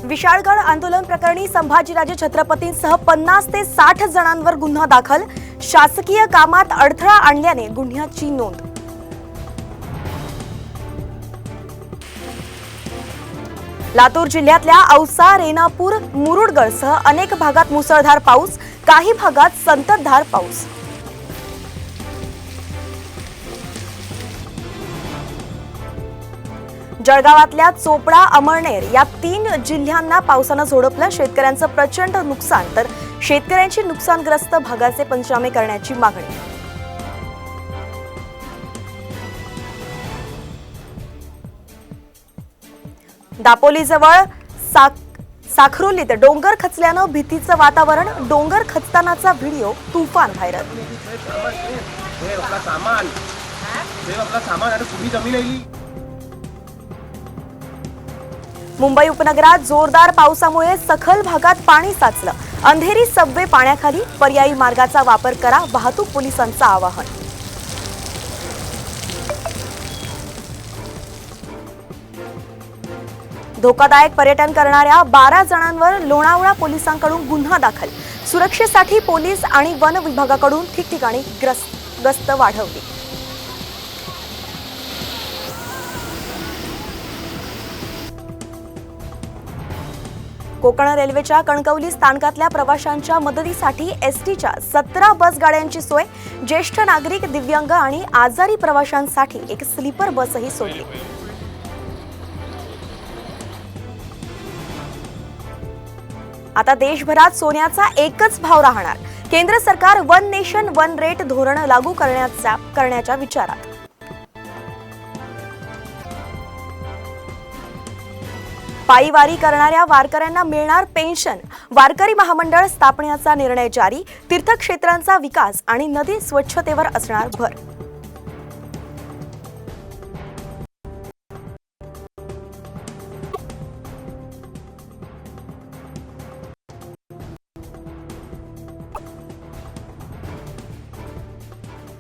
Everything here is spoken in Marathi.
विशाळगड आंदोलन प्रकरणी संभाजीराजे छत्रपतींसह 50 ते 60 जणांवर गुन्हा दाखल। शासकीय कामात अडथळा आणल्याने गुन्ह्याची नोंद। लातूर जिल्ह्यातल्या औसा, रेणापूर, मुरुडगडसह अनेक भागात मुसळधार पाऊस, काही भागात संततधार पाऊस। जळगावातल्या चोपडा, अमळनेर या 3 जिल्ह्यांना पावसानं झोडपलं। शेतकऱ्यांचं प्रचंड नुकसान, तर शेतकऱ्यांची नुकसानग्रस्त भागाचे पंचनामे करण्याची मागणी। दापोलीजवळ साखरोलीत डोंगर खचल्यानं भीतीचं वातावरण। डोंगर खचतानाचा व्हिडिओ तुफान व्हायरल। मुंबई उपनगरात जोरदार पावसामुळे सखल भागात पाणी साचलं। अंधेरी सबवे पाण्याखाली, पर्यायी मार्गाचा वापर करा, वाहतूक पोलिसांचं आवाहन। धोकादायक पर्यटन करणाऱ्या 12 जणांवर लोणावळा पोलिसांकडून गुन्हा दाखल। सुरक्षेसाठी पोलीस आणि वन विभागाकडून ठिकठिकाणी गस्त वाढवली। कोकण रेल्वेच्या कणकवली स्थानकातल्या प्रवाशांच्या मदतीसाठी एसटीच्या 17 बस गाड्यांची सोय। ज्येष्ठ नागरिक, दिव्यांग आणि आजारी प्रवाशांसाठी एक स्लीपर बसही सोडली। आता देशभरात सोन्याचा एकच भाव राहणार। केंद्र सरकार वन नेशन वन रेट धोरण लागू करण्याच्या विचारात। पायी वारी करणाऱ्या वारकऱ्यांना मिळणार पेन्शन। वारकरी महामंडळ स्थापनेचा निर्णय जारी। तीर्थक्षेत्रांचा विकास आणि नदी स्वच्छतेवर असणार भर।